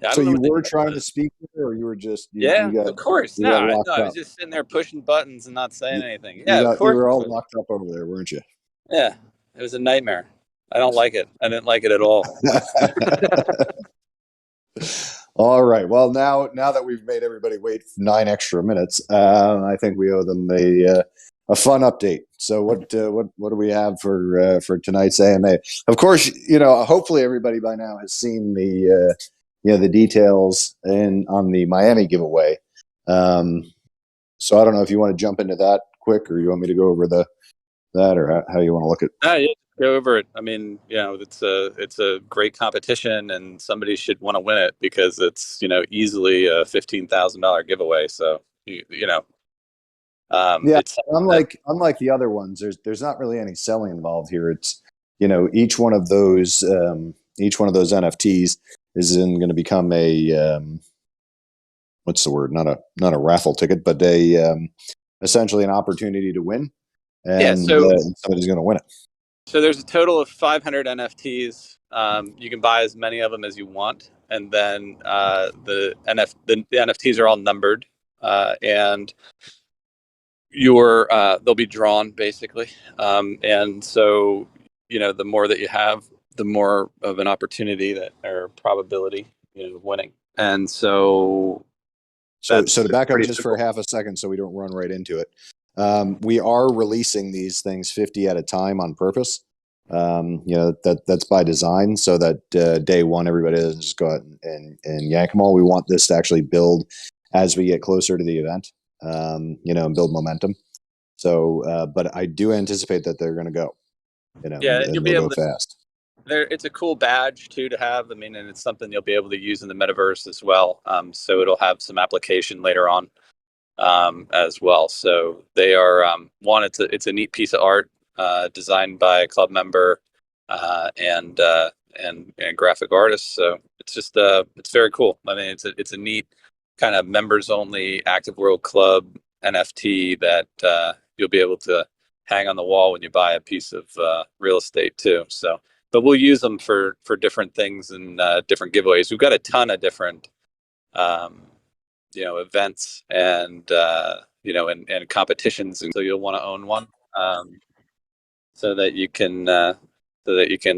Yeah, I So don't know you what the were deal trying to was. speak with her, or you were just Yeah, of course. you got No, locked I was up? just sitting there pushing buttons and not saying You, anything. Yeah, of you course were it all was. locked up over there, weren't you? Yeah, it was a nightmare. I don't like it. I didn't like it at all. All right. Well, now that we've made everybody wait 9 extra minutes, I think we owe them a fun update. So what do we have for tonight's AMA? Of course, hopefully everybody by now has seen the details in on the Miami giveaway. Um, so I don't know if you want to jump into that quick, or you want me to go over that, or how you want to look at. Yeah, go over it. I mean, it's a great competition, and somebody should want to win it because it's easily a $15,000 giveaway. So Yeah, it's something that unlike the other ones, there's not really any selling involved here. It's each one of those NFTs is going to become a what's the word? Not a raffle ticket, but a essentially an opportunity to win, yeah. and So somebody's going to win it. So there's a total of 500 NFTs. You can buy as many of them as you want, and then the NFTs are all numbered, and they'll be drawn basically. And so the more that you have, the more of an opportunity that or probability of winning. And so So that's to it's back up pretty just for simple. half a second, so we don't run right into it, we are releasing these things 50 at a time on purpose. That's by design, so that day one everybody doesn't just go out and yank them all. We want this to actually build as we get closer to the event, and build momentum. So, but I do anticipate that they're going to go, Yeah, and and you'll be they'll able go to fast. it's a cool badge too to have. I mean, and it's something you'll be able to use in the metaverse as well. So it'll have some application later on as well. So they are it's a neat piece of art designed by a club member and graphic artist. So it's very cool. I mean, it's a neat kind of members only Active World Club NFT that you'll be able to hang on the wall when you buy a piece of real estate too. So, but we'll use them for different things and different giveaways. We've got a ton of different um, events and and competitions, and so you'll want to own one um, so that you can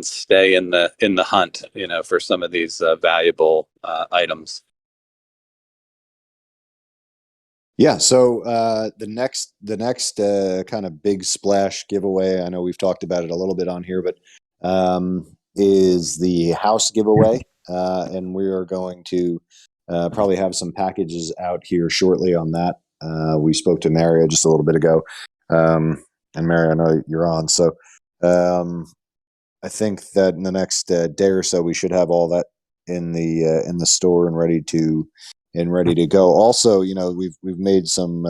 stay in the hunt, for some of these valuable Yeah. So the next kind of big splash giveaway. I know we've talked about it a little bit on here, but is the house giveaway, and we are going to probably have some packages out here shortly on that. We spoke to Mario just a little bit ago, and Mario, I know you're on, so um, I think that in the next day or so, we should have all that in the store and ready to go. Also, we've made some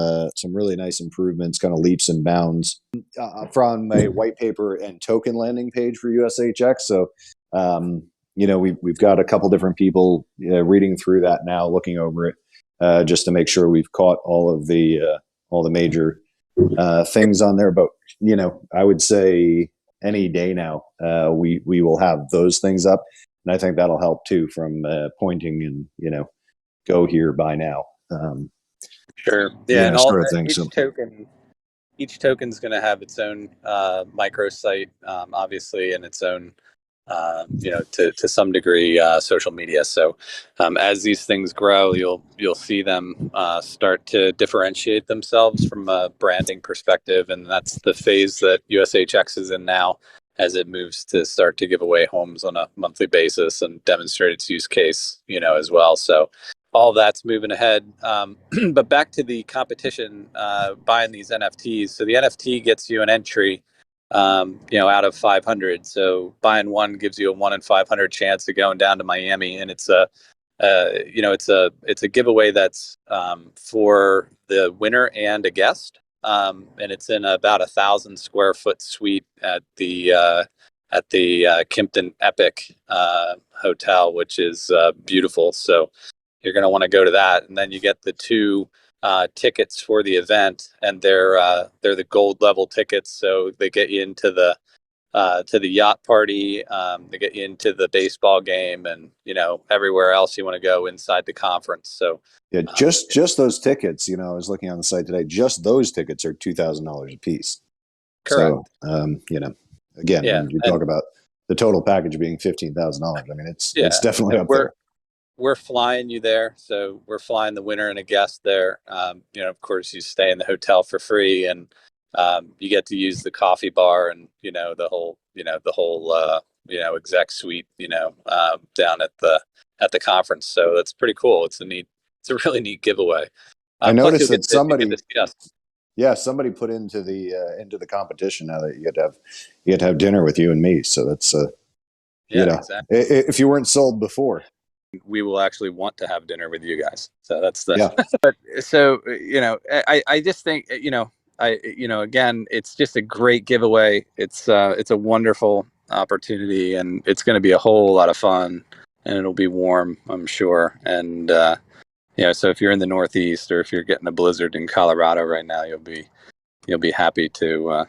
really nice improvements, kind of leaps and bounds from a white paper and token landing page for USHX. So, we've got a couple different people reading through that now, looking over it, just to make sure we've caught all the major things on there. But I would say any day now, we will have those things up, and I think that'll help too from pointing and go here by now. Sure. Yeah, and all Sort of thing. So each token's going to have its own microsite, obviously, and its own, to some degree, social media. So, as these things grow, you'll see them start to differentiate themselves from a branding perspective, and that's the phase that USHX is in now, as it moves to start to give away homes on a monthly basis and demonstrate its use case, as well. So all that's moving ahead. But back to the competition, buying these NFTs. So the NFT gets you an entry, out of 500. So buying one gives you a 1 in 500 chance of going down to Miami, and it's a giveaway that's for the winner and a guest, and it's in about 1,000 square foot suite at the Kimpton Epic Hotel, which is beautiful. So you're going to want to go to that, and then you get the two tickets for the event, and they're the gold level tickets, so they get you into to the yacht party, to get you into the baseball game, and everywhere else you want to go inside the conference. So Yeah, just those tickets. I was looking on the site today. Just those tickets are $2,000 a piece. correct. So, again, Yeah, when you talk and about the total package being $15,000, I mean, it's yeah, definitely and up there. we're flying you there, so we're flying the winner and a guest there. Of course, you stay in the hotel for free, and you get to use the coffee bar and the whole exec suite, down at the conference. So that's pretty cool. It's a really neat giveaway. I Plus, you'll noticed get that to you get to see us. yeah, somebody put into the competition now that you get to have dinner with you and me. So that's Yeah, exactly. if you weren't sold before, We will actually want to have dinner with you guys. So that's the. yeah. But so I just think again, it's just a great giveaway. It's a wonderful opportunity, and it's going to be a whole lot of fun, and it'll be warm, I'm sure. And so if you're in the Northeast, or if you're getting a blizzard in Colorado right now, you'll be happy to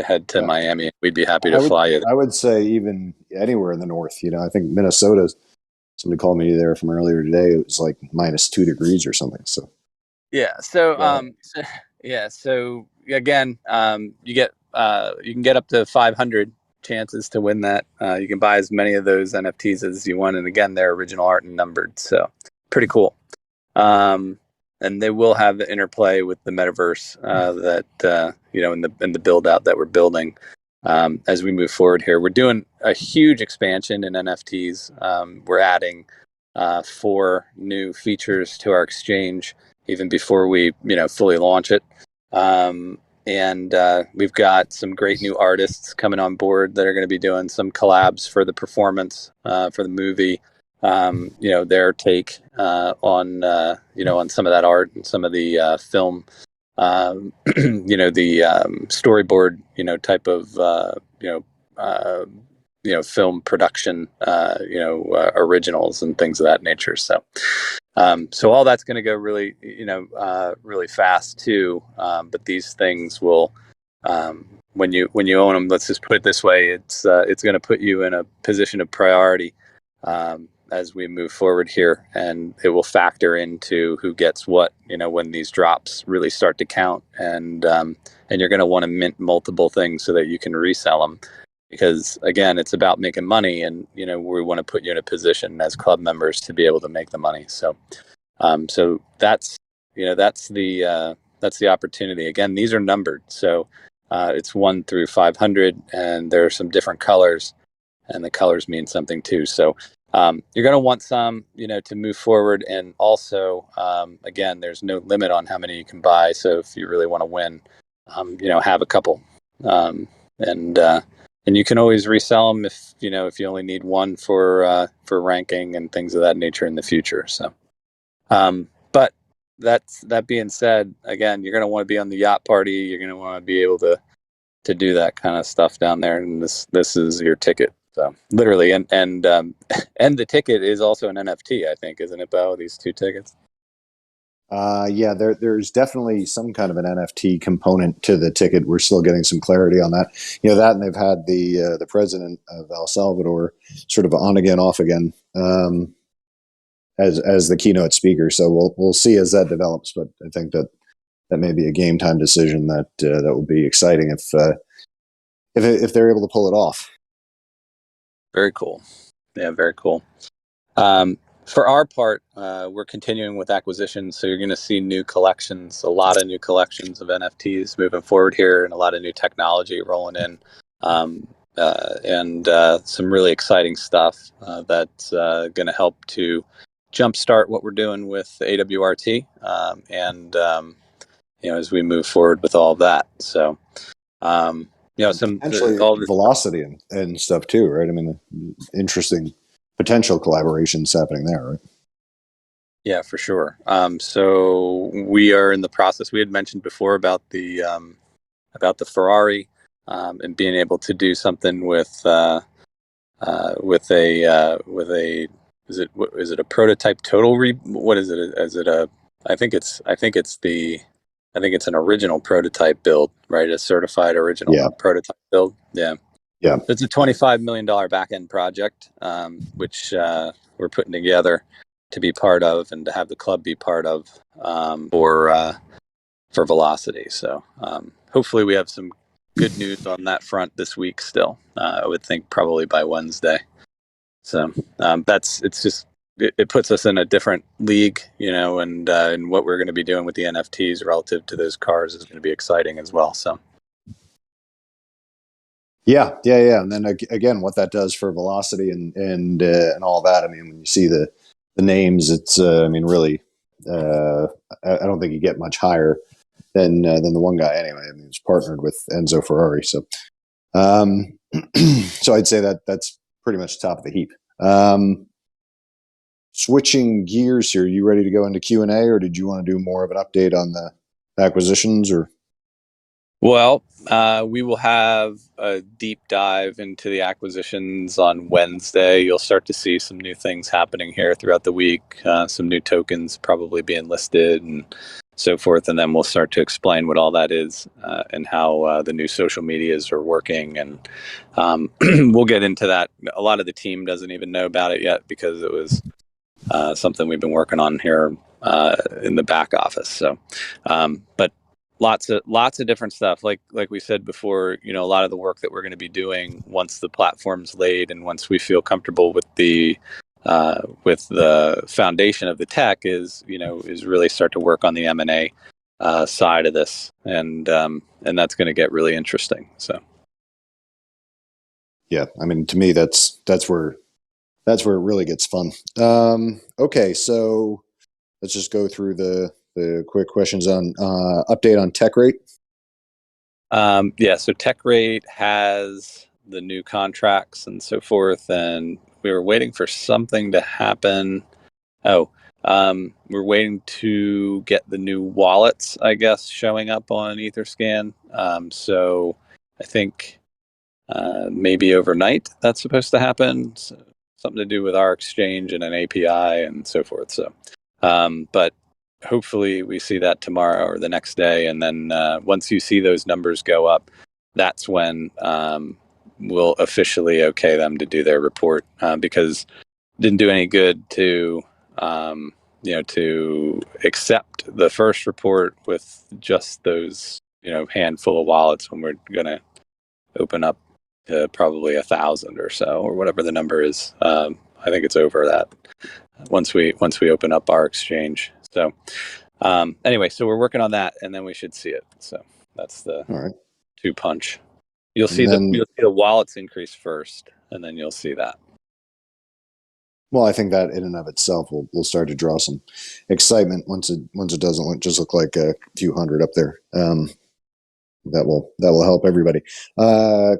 head to Yeah. Miami. We'd be happy I to would fly you there. I would say even anywhere in the north. I think Minnesota. Somebody called me there from earlier today. It was like -2 degrees or something. So Yeah. So, yeah, yeah. So again, you can get up to 500 chances to win that. You can buy as many of those NFTs as you want, and again, they're original art and numbered. So pretty cool. Um, and they will have the interplay with the metaverse that in the build out that we're building. As we move forward here, we're doing a huge expansion in NFTs. We're adding 4 new features to our exchange even before we fully launch it. And we've got some great new artists coming on board that are going to be doing some collabs for the performance for the movie. Their take on some of that art and some of the film, the storyboard, type of film production, originals and things of that nature. So all that's going to go really, really fast too. But these things will, when you own them, let's just put it this way, it's going to put you in a position of priority as we move forward here, and it will factor into who gets what, when these drops really start to count, and you're going to want to mint multiple things so that you can resell them. Because again, it's about making money, and we want to put you in a position as club members to be able to make the money. So that's the opportunity. Again, these are numbered, so it's 1 through 500, and there are some different colors, and the colors mean something too. So you're going to want some, to move forward, and also again, there's no limit on how many you can buy. So if you really want to win, have a couple, and you can always resell them if you only need one for ranking and things of that nature in the future. So, but that being said, again, you're going to want to be on the yacht party. You're going to want to be able to do that kind of stuff down there, and this is your ticket. So literally, and and the ticket is also an NFT, I think, isn't it, Bo? These 2 tickets. yeah. There's definitely some kind of an NFT component to the ticket. We're still getting some clarity on that. That, and they've had the president of El Salvador sort of on again, off again, as the keynote speaker. So we'll see as that develops. But I think that may be a game time decision that will be exciting if they're able to pull it off. Very cool. Yeah, very cool. For our part, we're continuing with acquisitions, so you're going to see new collections, a lot of new collections of NFTs moving forward here, and a lot of new technology rolling in, and some really exciting stuff that's going to help to jumpstart what we're doing with AWRT, and as we move forward with all of that. So, Potentially all this. velocity and stuff too, right? I mean, interesting potential collaborations happening there, right? Yeah, for sure. So we are in the process. We had mentioned before about the Ferrari, and being able to do something with a is it a prototype total what is it? Is it a I think it's an original prototype build, right? A certified original Yeah. prototype build. Yeah. Yeah. It's a $25 million back end project, which we're putting together to be part of and to have the club be part of for Velocity. So hopefully we have some good news on that front this week still. I would think probably by Wednesday. So it puts us in a different league, and what we're going to be doing with the NFTs relative to those cars is going to be exciting as well. So. Yeah. And then again, what that does for Velocity and all that. I mean, when you see the names, it's really, I don't think you get much higher than the one guy anyway. I mean, he's partnered with Enzo Ferrari, so so I'd say that's pretty much top of the heap. Switching gears here, you ready to go into Q&A, or did you want to do more of an update on the acquisitions? Or well, we will have a deep dive into the acquisitions on Wednesday. You'll start to see some new things happening here throughout the week, some new tokens probably being listed and so forth. And then we'll start to explain what all that is and how the new social medias are working. And we'll get into that. A lot of the team doesn't even know about it yet because it was something we've been working on here in the back office. So, but lots of different stuff. Like we said before, a lot of the work that we're going to be doing once the platform's laid and once we feel comfortable with the foundation of the tech is really start to work on the M&A side of this, and that's going to get really interesting. So, yeah, I mean, to me, that's where it really gets fun. Okay, so let's just go through the quick questions on update on TechRate. So TechRate has the new contracts and so forth, and we were waiting for something to happen. We're waiting to get the new wallets, I guess, showing up on Etherscan. So I think maybe overnight that's supposed to happen. So something to do with our exchange and an API and so forth. So, but hopefully we see that tomorrow or the next day. And then once you see those numbers go up, that's when we'll officially okay them to do their report because it didn't do any good to accept the first report with just those handful of wallets when we're going to open up to probably 1,000 or so or whatever the number is. I think it's over that once we open up our exchange. So anyway, so we're working on that, and then we should see it. So that's the All right. 2 punch. You'll see the wallets increase first, and then you'll see that. Well, I think that in and of itself will start to draw some excitement once it doesn't just look like a few hundred up there. That will help everybody.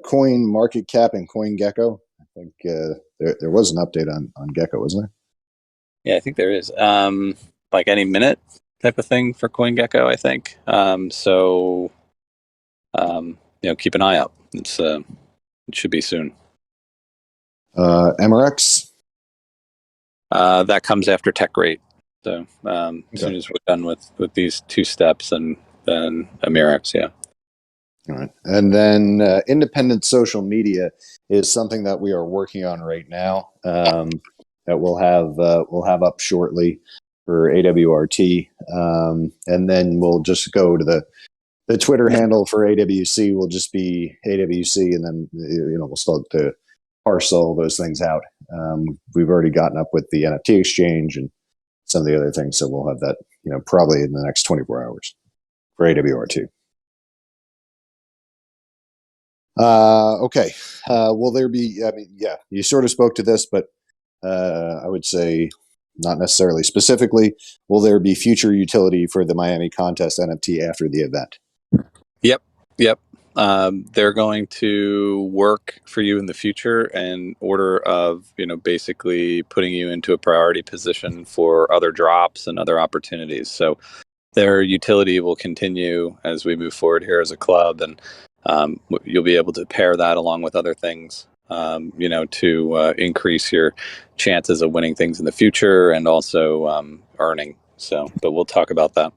Coin market cap and CoinGecko. I think there was an update on Gecko, wasn't there? Yeah, I think there is. Like any minute type of thing for CoinGecko, I think. So keep an eye out. It should be soon. MRX. That comes after TechRate. So as soon as we're done with these 2 steps, and then Amirex, yeah. All right. And then independent social media is something that we are working on right now that we'll have up shortly for AWRT. And then we'll just go to the Twitter handle for AWC will just be AWC, and then we'll start to parse all those things out. We've already gotten up with the NFT exchange and some of the other things, so we'll have that probably in the next 24 hours for AWR2. Okay. Will there be? I mean, yeah, you sort of spoke to this, but I would say not necessarily specifically. Will there be future utility for the Miami contest NFT after the event? Yep. They're going to work for you in the future in order of, basically putting you into a priority position for other drops and other opportunities. So their utility will continue as we move forward here as a club, and you'll be able to pair that along with other things, to increase your chances of winning things in the future and also earning. So, but we'll talk about that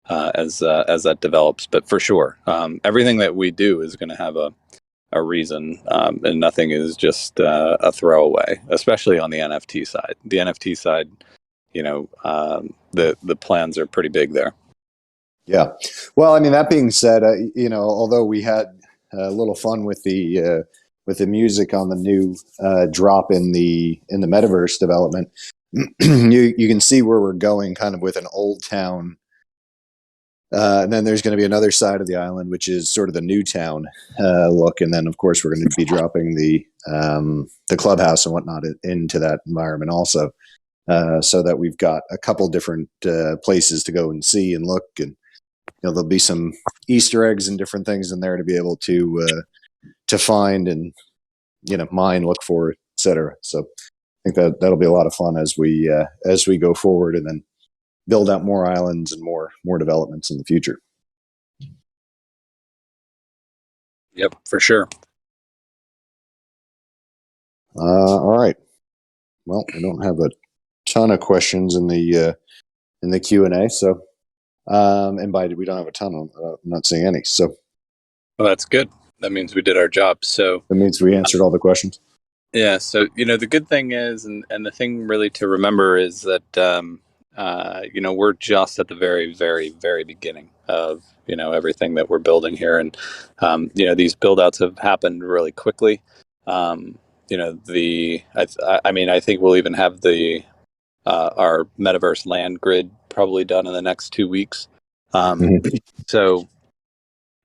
as that develops. But for sure, everything that we do is going to have a a reason, and nothing is just a throwaway, especially on the NFT side. The NFT side, the plans are pretty big there. Yeah. Well, I mean, that being said, although we had a little fun with the music on the new drop in the metaverse development, you can see where we're going, kind of with an old town. And then there's going to be another side of the island, which is sort of the new town look. And then, of course, we're going to be dropping the clubhouse and whatnot into that environment also, so that we've got a couple different places to go and see and look. And there'll be some Easter eggs and different things in there to be able to find and mine, look for, etc. So I think that'll be a lot of fun as we go forward, and then build out more islands and more developments in the future. Yep, for sure. All right. Well, I don't have a ton of questions in the Q&A, so and by we don't have a ton. I'm not seeing any. So, well, that's good. That means we did our job. So that means we answered all the questions. Yeah. So the good thing is, and the thing really to remember is that we're just at the very, very, very beginning of everything that we're building here, and these build outs have happened really quickly. I think we'll even have our metaverse land grid probably done in the next 2 weeks. So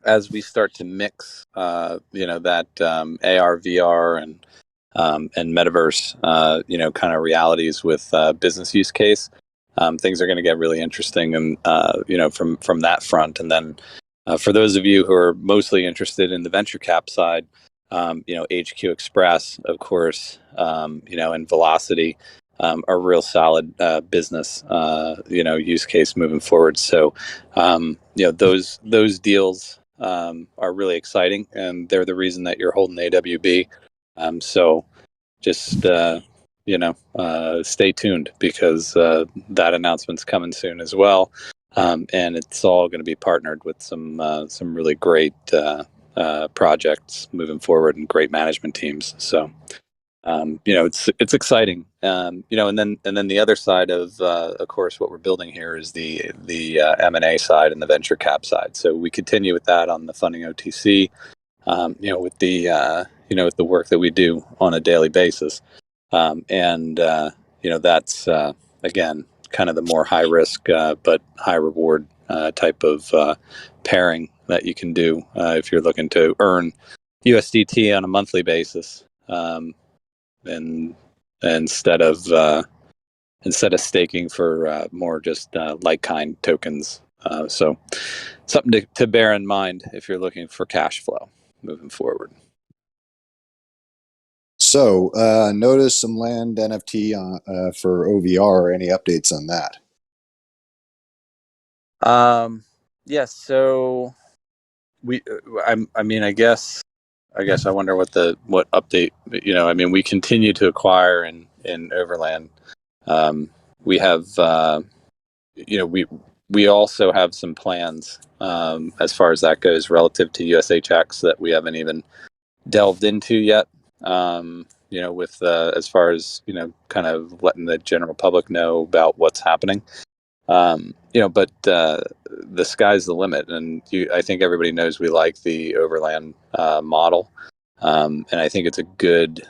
as we start to mix, that AR, VR, and metaverse, kind of realities with business use case, things are going to get really interesting, and from that front. And then for those of you who are mostly interested in the venture cap side, HQ Express, of course, and Velocity are real solid business, use case moving forward. So, those deals are really exciting, and they're the reason that you're holding AWB. So just, stay tuned, because that announcement's coming soon as well. And it's all going to be partnered with some really great projects moving forward, and great management teams. So, it's exciting. And then the other side of course, what we're building here is the M&A side and the venture cap side. So we continue with that on the Funding OTC, with the work that we do on a daily basis. That's again kind of the more high risk but high reward type of pairing that you can do if you're looking to earn USDT on a monthly basis, and instead of staking for more just like-kind tokens. So something to bear in mind if you're looking for cash flow moving forward. So, notice some land NFT for OVR. Any updates on that? Yes. So I guess I wonder what update. We continue to acquire in Overland. We have, we also have some plans as far as that goes relative to USHX that we haven't even delved into yet. With as far as kind of letting the general public know about what's happening. But the sky's the limit, and I think everybody knows we like the Overland model, and I think it's a good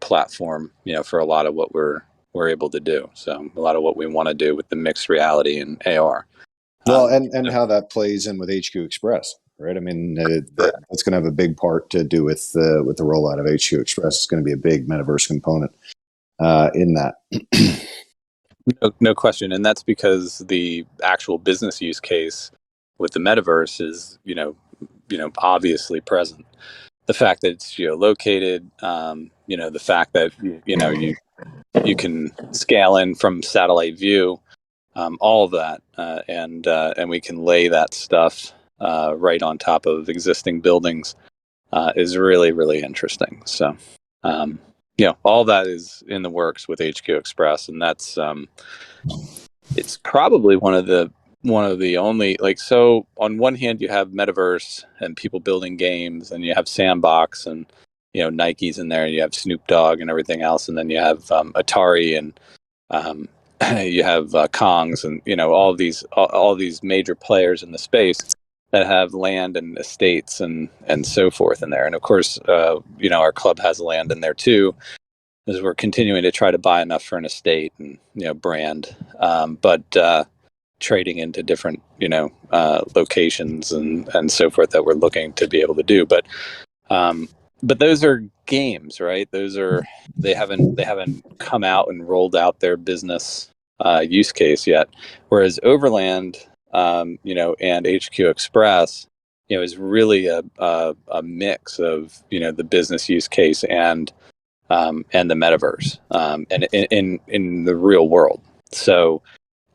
platform, for a lot of what we're able to do. So a lot of what we want to do with the mixed reality and AR. Well, and how that plays in with HQ Express, right? I mean, that's going to have a big part to do with the rollout of HQ Express. It's going to be a big metaverse component in that. No question. And that's because the actual business use case with the metaverse is, obviously present. The fact that it's geolocated, the fact that, you can scale in from satellite view, all of that, and we can lay that stuff right on top of existing buildings is really, really interesting. So, all that is in the works with HQ Express, and that's it's probably one of the one of the only, like, so on one hand you have metaverse and people building games, and you have Sandbox, and Nike's in there, and you have Snoop Dogg and everything else, and then you have Atari, and um, you have Kongs, and all these major players in the space that have land and estates and so forth in there. And of course, our club has land in there too, as we're continuing to try to buy enough for an estate and brand, but trading into different locations and so forth that we're looking to be able to do. But those are games, right? They haven't come out and rolled out their business use case yet. Whereas Overland, and HQ Express, is really a mix of the business use case and the metaverse, and in the real world. So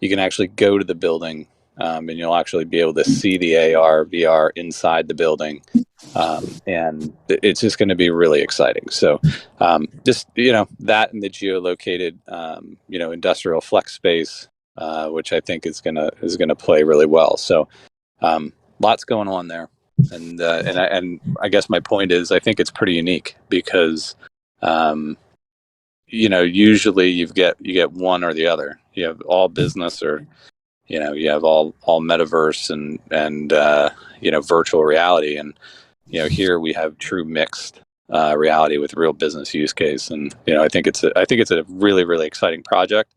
you can actually go to the building, and you'll actually be able to see the AR, VR inside the building, and it's just going to be really exciting. So just that, and the geolocated industrial flex space, which I think is gonna play really well. So lots going on there, and I guess my point is, I think it's pretty unique because usually you get one or the other. You have all business, or you have all metaverse and virtual reality, and here we have true mixed reality with real business use case. And I think it's a really, really exciting project,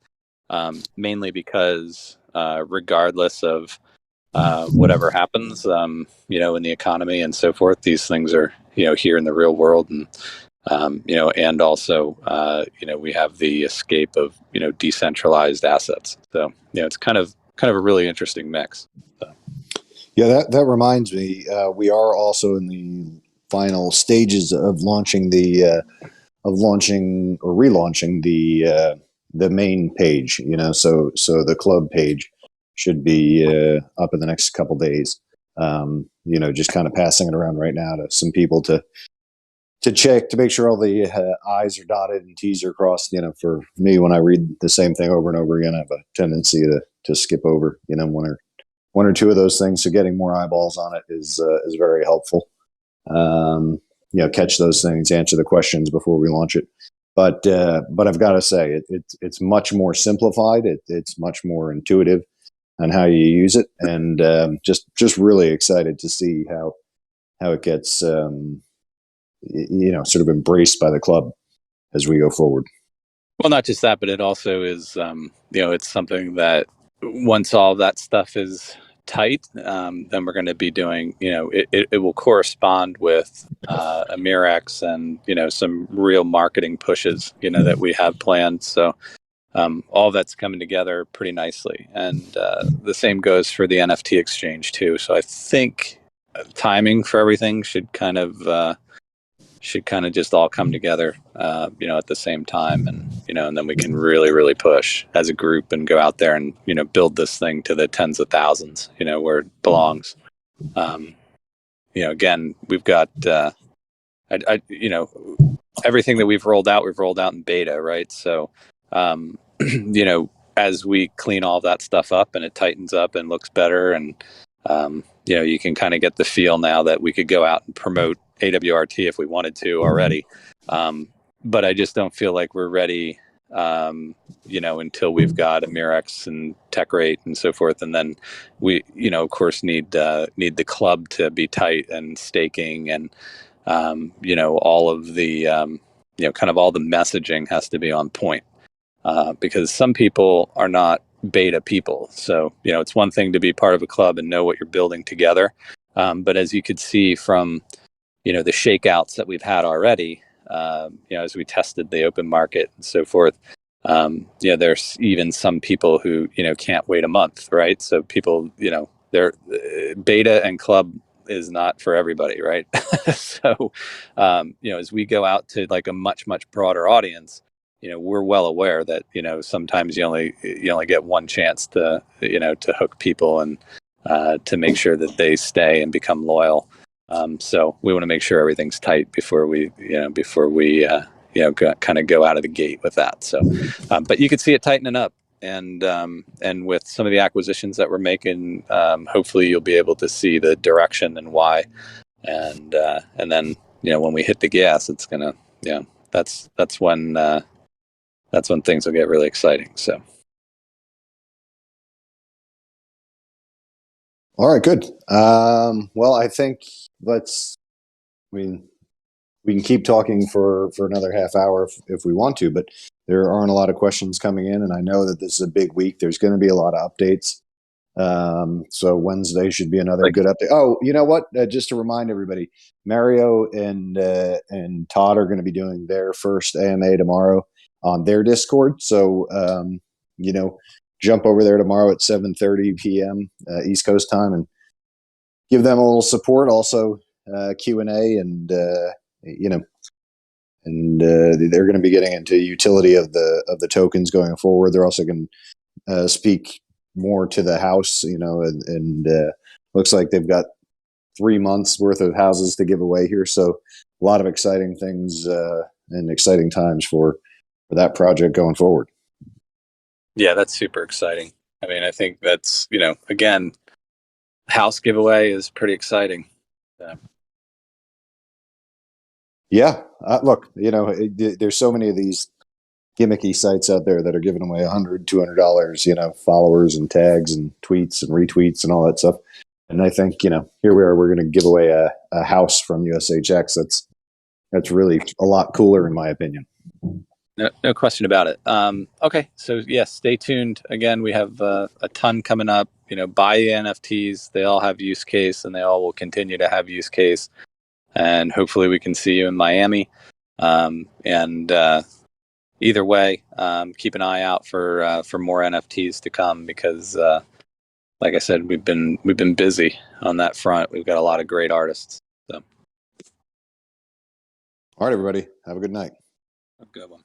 mainly because regardless of whatever happens in the economy and so forth, these things are here in the real world. And and also, we have the escape of, decentralized assets. So, it's kind of a really interesting mix. So. Yeah, that reminds me. We are also in the final stages of launching or relaunching the main page. So the club page should be up in the next couple days. Just kind of passing it around right now to some people to check, to make sure all the I's are dotted and T's are crossed. For me, when I read the same thing over and over again, I have a tendency to skip over, one or two of those things. So getting more eyeballs on it is very helpful. Catch those things, answer the questions before we launch it. But I've got to say, it's much more simplified. It's much more intuitive on how you use it, and just really excited to see how it gets sort of embraced by the club as we go forward. Well, not just that, but it also is, it's something that once all that stuff is tight, then we're going to be doing, it will correspond with Amirex and, some real marketing pushes, that we have planned. So all that's coming together pretty nicely. And the same goes for the NFT exchange too. So I think timing for everything should kind of just all come together, at the same time, and then we can really, really push as a group and go out there and build this thing to the tens of thousands, where it belongs. Again, we've got everything that we've rolled out in beta, right? So as we clean all that stuff up and it tightens up and looks better, and you can kind of get the feel now that we could go out and promote AWRT if we wanted to already. But I just don't feel like we're ready, until we've got Amirex and TechRate and so forth. And then we, of course, need the club to be tight, and staking, and, all of the, kind of all the messaging has to be on point, because some people are not beta people. So, it's one thing to be part of a club and know what you're building together. But as you could see from, the shakeouts that we've had already, as we tested the open market and so forth, there's even some people who, can't wait a month, right? So people, they're beta and club is not for everybody, right? So, as we go out to like a much, much broader audience, we're well aware that, sometimes you only get one chance to, to hook people and to make sure that they stay and become loyal. So we want to make sure everything's tight before we kind of go out of the gate with that. So, but you could see it tightening up, and with some of the acquisitions that we're making, hopefully you'll be able to see the direction and why, and then when we hit the gas, it's gonna that's when things will get really exciting. So. All right, good. Well, I think we can keep talking for another half hour if we want to, but there aren't a lot of questions coming in, and I know that this is a big week. There's going to be a lot of updates. So Wednesday should be another good update. Oh, you know what? Just to remind everybody, Mario and Todd are going to be doing their first AMA tomorrow on their Discord. So jump over there tomorrow at 7:30 p.m. East Coast time and give them a little support. Also, Q&A and they're going to be getting into utility of the tokens going forward. They're also going to speak more to the house, and looks like they've got 3 months worth of houses to give away here. So a lot of exciting things and exciting times for that project going forward. Yeah, that's super exciting. I mean, I think that's, again, house giveaway is pretty exciting. Yeah. Look, there's so many of these gimmicky sites out there that are giving away $100, $200, followers and tags and tweets and retweets and all that stuff. And I think, here we are, we're going to give away a house from USHX. That's really a lot cooler in my opinion. No question about it. Okay. So yes, stay tuned. Again, we have a ton coming up, buy the NFTs. They all have use case and they all will continue to have use case. And hopefully we can see you in Miami. Either way, keep an eye out for more NFTs to come because, like I said, we've been busy on that front. We've got a lot of great artists. So, all right, everybody, have a good night. Have a good one.